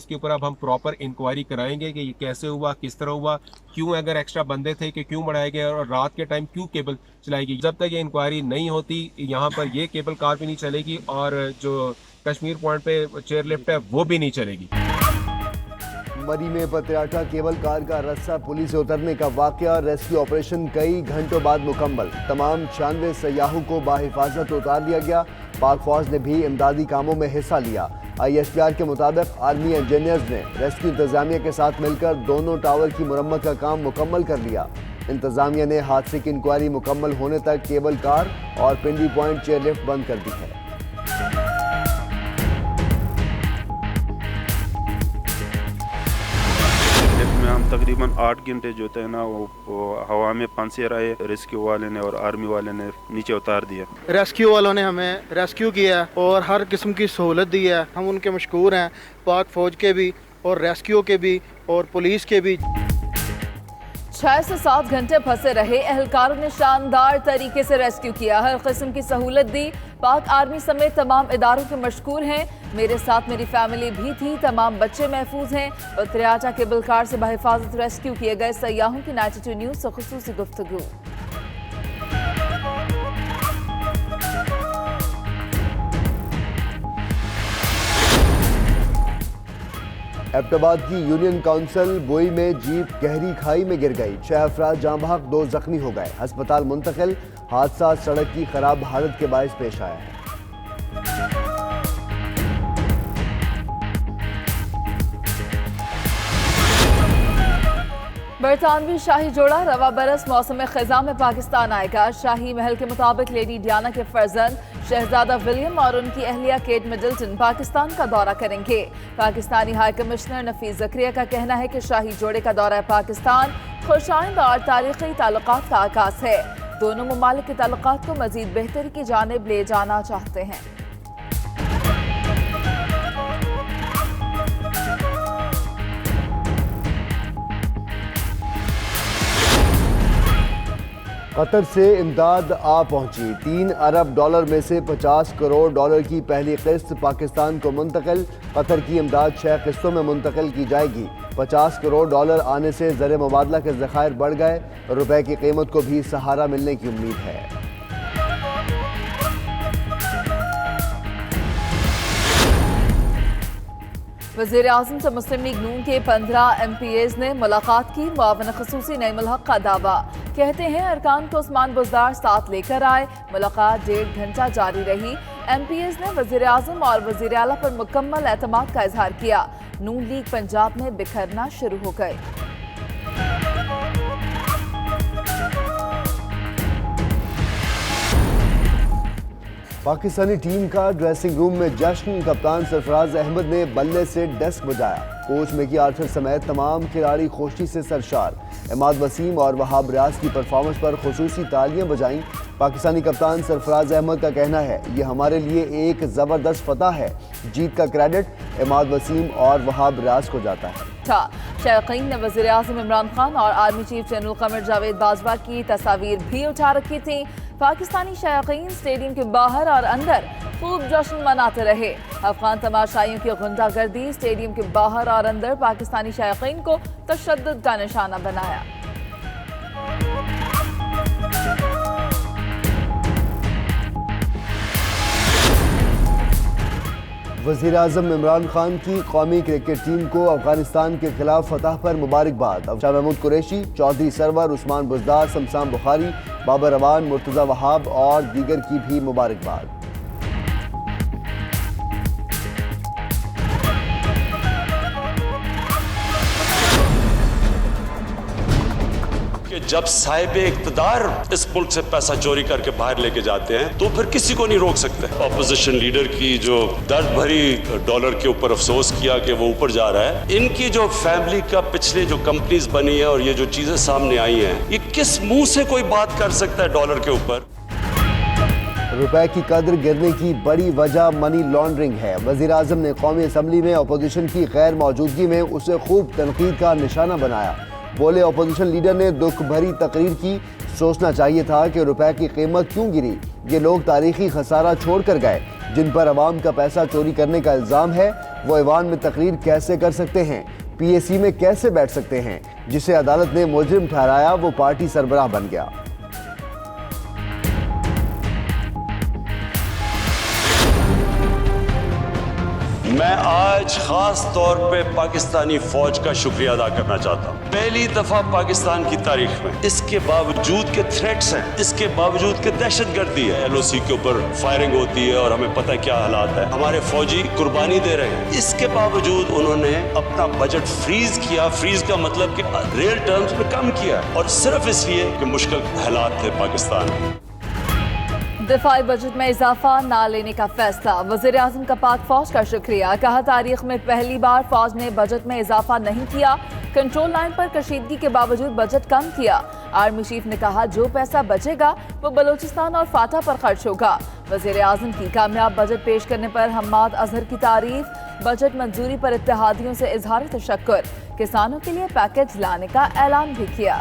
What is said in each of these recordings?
इसके ऊपर अब हम प्रॉपर इंक्वायरी कराएंगे कि ये कैसे हुआ, किस तरह हुआ, क्यों अगर एक्स्ट्रा बंदे थे कि क्यों बढ़ाए गए और रात के टाइम क्यों केबल चलाई गई। जब तक ये इंक्वायरी नहीं होती यहाँ पर ये केबल कार भी नहीं चलेगी और जो कश्मीर पॉइंट पे चेयर लिफ्ट है वो भी नहीं चलेगी। मरी में पतियाटा केबल कार का रस्सा पुली से उतरने का वाकया, रेस्क्यू ऑपरेशन कई घंटों बाद मुकम्मल। तमाम 96 सयाहों को बाहिफाजत उतार लिया गया। पाक फौज ने भी इमदादी कामों में हिस्सा लिया। ISPR के मुताबिक आर्मी इंजीनियर्स ने रेस्क्यू इंतजामिया के साथ मिलकर दोनों टावर की मुरम्मत का काम मुकम्मल कर लिया। इंतजामिया ने हादसे की इंक्वायरी मुकम्मल होने तक केबल कार और पिंडी पॉइंट चेयर लिफ्ट बंद कर दी है। हम तकरीबन 8 घंटे जो थे ना वो हवा में पंसे रहे। रेस्क्यू वाले ने और आर्मी वाले ने नीचे उतार दिया। रेस्क्यू वालों ने हमें रेस्क्यू किया और हर किस्म की सहूलत दी है। हम उनके मशकूर हैं, पाक फौज के भी और रेस्क्यू के भी और पुलिस के भी। 6 से 7 घंटे फंसे रहे एहलकारों ने शानदार तरीके से रेस्क्यू किया, हर किस्म की सहूलत दी। पाक आर्मी समेत तमाम इदारों के मशकूर हैं। मेरे साथ मेरी फैमिली भी थी, तमाम बच्चे महफूज हैं। पतियाटा केबल कार से बहिफाजत रेस्क्यू किए गए सयाहों की 92 न्यूज़ से खुसूसी गुफ्तगू। एबटाबाद की यूनियन काउंसिल बोई में जीप गहरी खाई में गिर गई। 6 अफराद जाँ बहक, 2 जख्मी हो गए, अस्पताल मुंतकिल। हादसा सड़क की खराब हालत के बायस पेश आया है। बरतानवी शाही जोड़ा रवा बरस मौसम खज़ां में पाकिस्तान आएगा। शाही महल के मुताबिक लेडी डियाना के फर्जंद शहजादा विलियम और उनकी अहलिया केट मिडल्टन पाकिस्तान का दौरा करेंगे। पाकिस्तानी हाई कमिश्नर नफीस ज़करिया का कहना है कि शाही जोड़े का दौरा पाकिस्तान खुशाइंद और तारीखी ताल्लुकात का आगाज है। दोनों ममालिक के ताल्लुकात को मजीद बेहतरी की जानिब ले जाना चाहते हैं। कतर से इमदाद आ पहुंची। $3 अरब में से $50 करोड़ की पहली किस्त पाकिस्तान को मुंतकिल। कतर की इमदाद 6 किस्तों में मुंतकिल की जाएगी। $50 करोड़ आने से ज़र मुबादला के ज़खायर बढ़ गए। रुपए की कीमत को भी सहारा मिलने की उम्मीद है। वज़ीर-ए-आज़म से मुस्लिम लीग नून के 15 MPAs ने मुलाकात की। मुआविन ख़ुसूसी नईमुल हक का दावा, कहते हैं अरकान को उस्मान बुज़दार साथ लेकर आए। मुलाकात 1.5 घंटा जारी रही। MPAs ने वज़ीर-ए-आज़म और वज़ीर आला पर मुकम्मल एतमाद का इजहार किया। नून लीग पंजाब में बिखरना शुरू हो गए। पाकिस्तानी टीम का ड्रेसिंग रूम में जश्न। कप्तान सरफराज अहमद ने बल्ले से डेस्क बजाया। कोच मेकी आर्थर समेत तमाम खिलाड़ी खुशी से सरशार। इमाद वसीम और वहाब रियाज की परफॉर्मेंस पर खुसूसी तालियां बजाईं। पाकिस्तानी कप्तान सरफराज अहमद का कहना है, ये हमारे लिए एक ज़बरदस्त फतह है। जीत का क्रेडिट इमाद वसीम और वहाब रियाज को जाता है। शायकीन ने वज़ीर-ए-आज़म इमरान खान और army chief general Qamar Javed Bajwa की तस्वीर भी उठा रखी थी। पाकिस्तानी शायकीन स्टेडियम के बाहर और अंदर खूब जश्न मनाते रहे। अफगान तमाशाइयों की गुंडागर्दी स्टेडियम के बाहर और अंदर पाकिस्तानी शायकीन को तशद्दुद का निशाना बनाया। वज़ीर-ए-आज़म इमरान खान की कौमी क्रिकेट टीम को अफगानिस्तान के खिलाफ फतह पर मुबारकबाद। शाह महमूद कुरैशी, चौधरी सरवर, उस्मान बुज़दार, शमशान बुखारी, बाबर रवान, मुर्तज़ा वहाब और दीगर की भी मुबारकबाद। जब साहिब इक़्तिदार इस मुल्क से पैसा चोरी करके बाहर लेके जाते हैं तो फिर किसी को नहीं रोक सकते। ऑपोजिशन लीडर की जो दर्द भरी डॉलर के ऊपर अफसोस किया कि वो ऊपर जा रहा है, इनकी जो फैमिली का पिछले जो कंपनीज बनी है और ये जो चीजें सामने आई हैं, ये किस मुंह से कोई बात कर सकता है डॉलर के ऊपर। रुपए की कदर गिरने की बड़ी वजह मनी लॉन्ड्रिंग है। वज़ीर-ए-आज़म ने कौमी असम्बली में अपोजिशन की गैर मौजूदगी में उसे खूब तनकीद का निशाना बनाया। बोले, अपोजिशन लीडर ने दुख भरी तकरीर की। सोचना चाहिए था कि रुपए की कीमत क्यों गिरी। ये लोग तारीखी खसारा छोड़ कर गए। جن پر عوام کا پیسہ چوری کرنے کا الزام ہے وہ ایوان میں تقریر کیسے کر سکتے ہیں، پی اے سی میں کیسے بیٹھ سکتے ہیں؟ جسے عدالت نے مجرم ٹھہرایا وہ پارٹی سربراہ بن گیا۔ میں آج خاص طور پہ پاکستانی فوج کا شکریہ ادا کرنا چاہتا ہوں۔ پہلی دفعہ پاکستان کی تاریخ میں اس کے باوجود کے تھریٹس ہیں، اس کے باوجود کے دہشت گردی ہے، ایل او سی کے اوپر فائرنگ ہوتی ہے اور ہمیں پتہ ہے کیا حالات ہے، ہمارے فوجی قربانی دے رہے ہیں، اس کے باوجود انہوں نے اپنا بجٹ فریز کیا۔ فریز کا مطلب کہ ریئل ٹرمز میں کم کیا، اور صرف اس لیے کہ مشکل حالات تھے پاکستان میں۔ دفاعی بجٹ میں اضافہ نہ لینے کا فیصلہ، وزیر اعظم کا پاک فوج کا شکریہ، کہا تاریخ میں پہلی بار فوج نے بجٹ میں اضافہ نہیں کیا، کنٹرول لائن پر کشیدگی کے باوجود بجٹ کم کیا۔ آرمی چیف نے کہا جو پیسہ بچے گا وہ بلوچستان اور فاتح پر خرچ ہوگا۔ وزیر اعظم کی کامیاب بجٹ پیش کرنے پر حماد اظہر کی تعریف، بجٹ منظوری پر اتحادیوں سے اظہار تشکر، کسانوں کے لیے پیکج لانے کا اعلان بھی کیا۔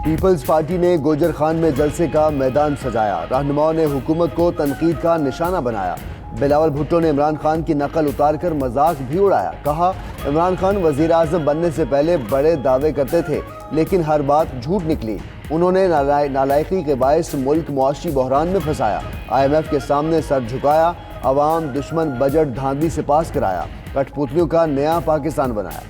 پیپلز پارٹی نے گوجر خان میں جلسے کا میدان سجایا، رہنماؤں نے حکومت کو تنقید کا نشانہ بنایا۔ بلاول بھٹو نے عمران خان کی نقل اتار کر مذاق بھی اڑایا، کہا عمران خان وزیر اعظم بننے سے پہلے بڑے دعوے کرتے تھے لیکن ہر بات جھوٹ نکلی، انہوں نے نالائقی کے باعث ملک معاشی بحران میں پھنسایا، آئی ایم ایف کے سامنے سر جھکایا، عوام دشمن بجٹ دھاندلی سے پاس کرایا، کٹ پتلیوں کا نیا پاکستان بنایا۔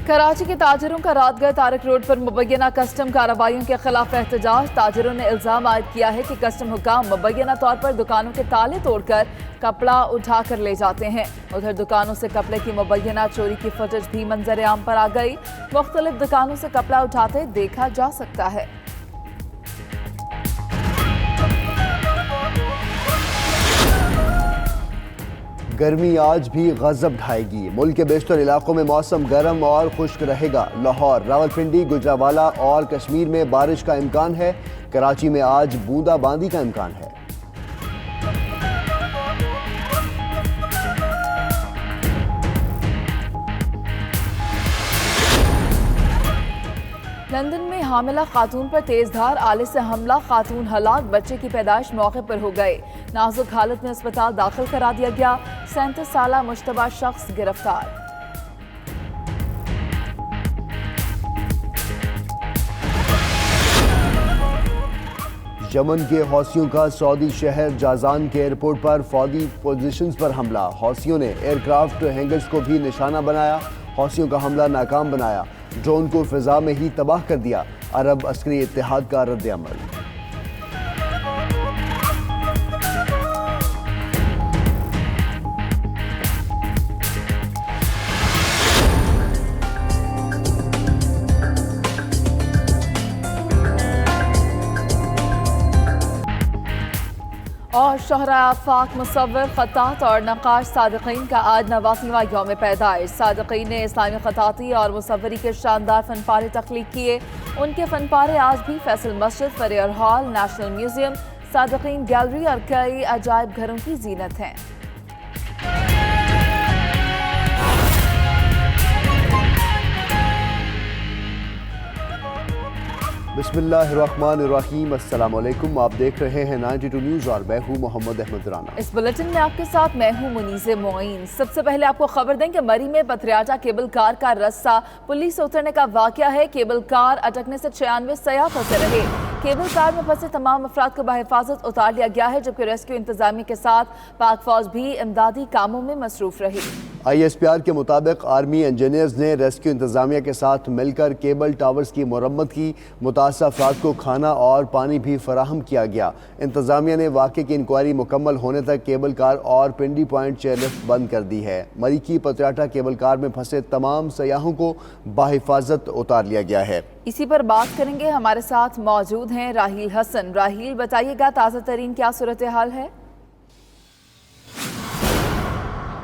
کراچی کے تاجروں کا رات گئے طارق روڈ پر مبینہ کسٹم کارروائیوں کے خلاف احتجاج، تاجروں نے الزام عائد کیا ہے کہ کسٹم حکام مبینہ طور پر دکانوں کے تالے توڑ کر کپڑا اٹھا کر لے جاتے ہیں۔ ادھر دکانوں سے کپڑے کی مبینہ چوری کی فوٹیج بھی منظر عام پر آ گئی، مختلف دکانوں سے کپڑا اٹھاتے دیکھا جا سکتا ہے۔ گرمی آج بھی غضب ڈھائے گی، ملک کے بیشتر علاقوں میں موسم گرم اور خشک رہے گا، لاہور، راولپنڈی، گجرانوالہ اور کشمیر میں بارش کا امکان ہے، کراچی میں آج بوندا باندی کا امکان ہے۔ لندن میں حاملہ خاتون پر تیز دھار آلے سے حملہ، خاتون ہلاک، بچے کی پیدائش موقع پر ہو گئے، نازک حالت میں اسپتال داخل کرا دیا گیا، 37 سالہ مشتبہ شخص گرفتار۔ یمن کے حوثیوں کا سعودی شہر جازان کے ایئرپورٹ پر فوجی پوزیشنز پر حملہ، حوثیوں نے ایئر کرافٹ ہینگرز کو بھی نشانہ بنایا، حوثیوں کا حملہ ناکام بنایا، ڈرون کو فضا میں ہی تباہ کر دیا، عرب عسکری اتحاد کا رد عمل۔ اور شہرائے آفاق، مصور، خطاط اور نقاش صادقین کا آج 89واں یوم پیدائش، صادقین نے اسلامی خطاطی اور مصوری کے شاندار فن پارے تخلیق کیے، ان کے فن پارے آج بھی Faisal Masjid, Frere Hall, National Museum, Sadequain gallery اور کئی عجائب گھروں کی زینت ہیں۔ بسم اللہ الرحمن الرحیم، السلام علیکم، آپ دیکھ رہے ہیں 92 نیوز اور میں ہوں محمد احمد رانا۔ اس بلیٹن میں آپ کے ساتھ میں ہوں منیز معین۔ سب سے پہلے آپ کو خبر دیں کہ مری میں پتھریاٹا کیبل کار کا رسہ پولیس سے اترنے کا واقعہ ہے، کیبل کار اٹکنے سے 96 سیاح پھنسے رہے، کیبل کار میں پھنسے تمام افراد کو بحفاظت اتار لیا گیا ہے، جبکہ ریسکیو انتظامیہ کے ساتھ پاک فوج بھی امدادی کاموں میں مصروف رہی۔ آئی ایس پی آر کے مطابق آرمی انجینئرز نے ریسکیو انتظامیہ کے ساتھ مل کر کیبل ٹاورز کی مرمت کی، متاثرہ افراد کو کھانا اور پانی بھی فراہم کیا گیا۔ انتظامیہ نے واقعے کی انکوائری مکمل ہونے تک کیبل کار اور پنڈی پوائنٹ چیئر لفٹ بند کر دی ہے۔ مری کی پتھریاٹا کیبل کار میں پھنسے تمام سیاحوں کو بحفاظت اتار لیا گیا ہے۔ اسی پر بات کریں گے، ہمارے ساتھ موجود ہیں راہیل حسن۔ راہیل، بتائیے گا تازہ ترین کیا صورتحال ہے؟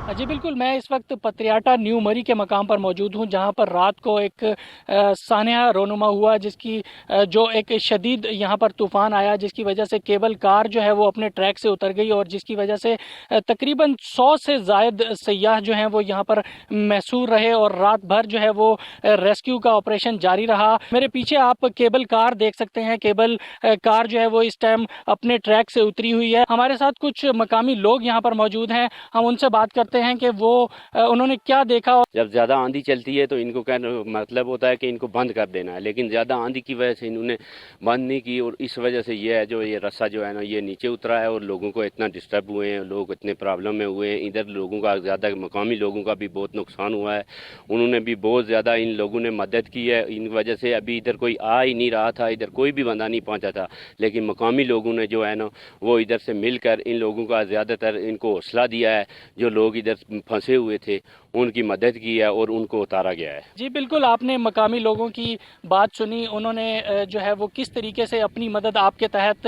जी बिल्कुल, मैं इस वक्त पतियाटा न्यू मरी के मकाम पर मौजूद हूँ, जहाँ पर रात को एक सानहा रोनुमा हुआ, जिसकी जो एक शदीद यहाँ पर तूफ़ान आया, जिसकी वजह से केबल कार जो है वो अपने ट्रैक से उतर गई और जिसकी वजह से तकरीबन 100 से ज़ायद सयाह जो हैं वो यहाँ पर महसूर रहे और रात भर जो है वो रेस्क्यू का ऑपरेशन जारी रहा। मेरे पीछे आप केबल कार देख सकते हैं, केबल कार जो है वो इस टाइम अपने ट्रैक से उतरी हुई है। हमारे साथ कुछ मकामी लोग यहाँ पर मौजूद हैं, हम उनसे बात करते हैं कि वो उन्होंने क्या देखा। जब ज़्यादा आंधी चलती है तो इनको क्या मतलब होता है कि इनको बंद कर देना है, लेकिन ज़्यादा आंधी की वजह से इन्होंने बंद नहीं की और इस वजह से ये है जो ये रस्सा जो है ना ये नीचे उतरा है और लोगों को इतना डिस्टर्ब हुए हैं, लोग इतने प्रॉब्लम में हुए हैं। इधर लोगों का ज़्यादा मकामी लोगों का भी बहुत नुकसान हुआ है, उन्होंने भी बहुत ज़्यादा इन लोगों ने मदद की है। इन वजह से अभी इधर कोई आ ही नहीं रहा था, इधर कोई भी बंदा नहीं पहुँचा था, लेकिन मकामी लोगों ने जो है ना वो इधर से मिलकर इन लोगों का ज़्यादातर इनको हौसला दिया है। जो लोग इधर फंसे हुए थे उनकी मदद की है और उनको उतारा गया है। जी बिल्कुल, आपने मकामी लोगों की बात सुनी, उन्होंने जो है वो किस तरीके से अपनी मदद आपके तहत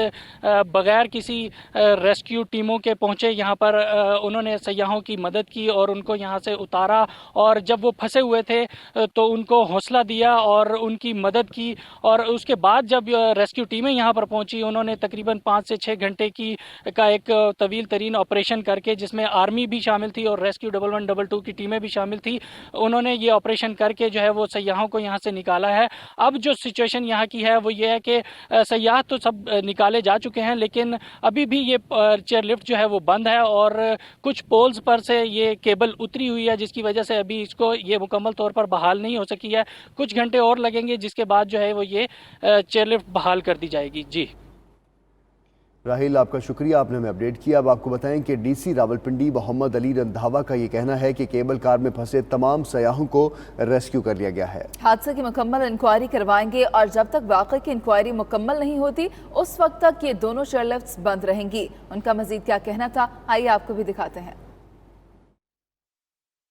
बगैर किसी रेस्क्यू टीमों के पहुंचे यहाँ पर, उन्होंने सयाहों की मदद की और उनको यहाँ से उतारा और जब वो फंसे हुए थे तो उनको हौसला दिया और उनकी मदद की। और उसके बाद जब रेस्क्यू टीमें यहाँ पर पहुँची, उन्होंने तकरीबन 5 से 6 घंटे का एक तवील तरीन ऑपरेशन करके, जिसमें आर्मी भी शामिल थी और रेस्क्यू 1112 की टीमें भी शामिल थी, उन्होंने ये ऑपरेशन करके जो है वो सयाहों को यहाँ से निकाला है। अब जो सिचुएशन यहाँ की है वो ये है कि सयाह तो सब निकाले जा चुके हैं, लेकिन अभी भी ये चेयर लिफ्ट जो है वो बंद है और कुछ पोल्स पर से ये केबल उतरी हुई है, जिसकी वजह से अभी इसको ये मुकम्मल तौर पर बहाल नहीं हो सकी है। कुछ घंटे और लगेंगे, जिसके बाद जो है वो ये चेयर लिफ्ट बहाल कर दी जाएगी। जी राहिल, आपका शुक्रिया, आपने हमें अपडेट किया। अब आपको बताएं कि डीसी रावलपिंडी मोहम्मद अली रंधावा का ये कहना है कि केबल कार में फंसे तमाम सयाहों को रेस्क्यू कर लिया गया है। हादसे की मुकम्मल इंक्वायरी करवाएंगे और जब तक वाकई की इंक्वायरी मुकम्मल नहीं होती उस वक्त तक ये दोनों चेयरलिफ्ट्स बंद रहेंगी। उनका मजीद क्या कहना था, आइए आपको भी दिखाते हैं।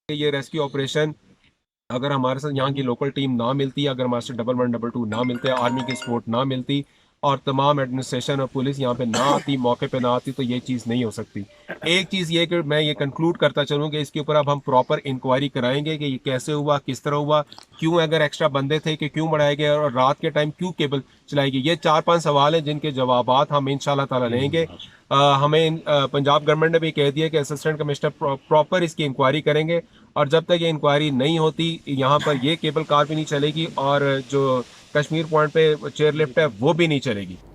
ये रेस्क्यू ऑपरेशन अगर हमारे साथ यहाँ की लोकल टीम ना मिलती, अगर हमारे साथ 1112 ना मिलते, आर्मी की सपोर्ट ना मिलती और तमाम एडमिनिस्ट्रेशन और पुलिस यहाँ पे ना आती, मौके पे ना आती, तो ये चीज़ नहीं हो सकती। एक चीज़ ये कि मैं ये कंक्लूड करता चलूँ कि इसके ऊपर अब हम प्रॉपर इंक्वायरी कराएंगे कि ये कैसे हुआ, किस तरह हुआ, क्यों अगर एक्स्ट्रा बंदे थे कि क्यों बढ़ाए गए और रात के टाइम क्यों केबल चलाई गई। ये 4-5 सवाल हैं जिनके जवाबात हम इंशाल्लाह ताला लेंगे। हमें पंजाब गवर्नमेंट ने भी कह दिया कि असिस्टेंट कमिश्नर प्रॉपर इसकी इंक्वायरी करेंगे और जब तक ये इंक्वायरी नहीं होती यहाँ पर ये केबल कार भी नहीं चलेगी और जो कश्मीर पॉइंट पे चेयर लिफ्ट है वो भी नहीं चलेगी।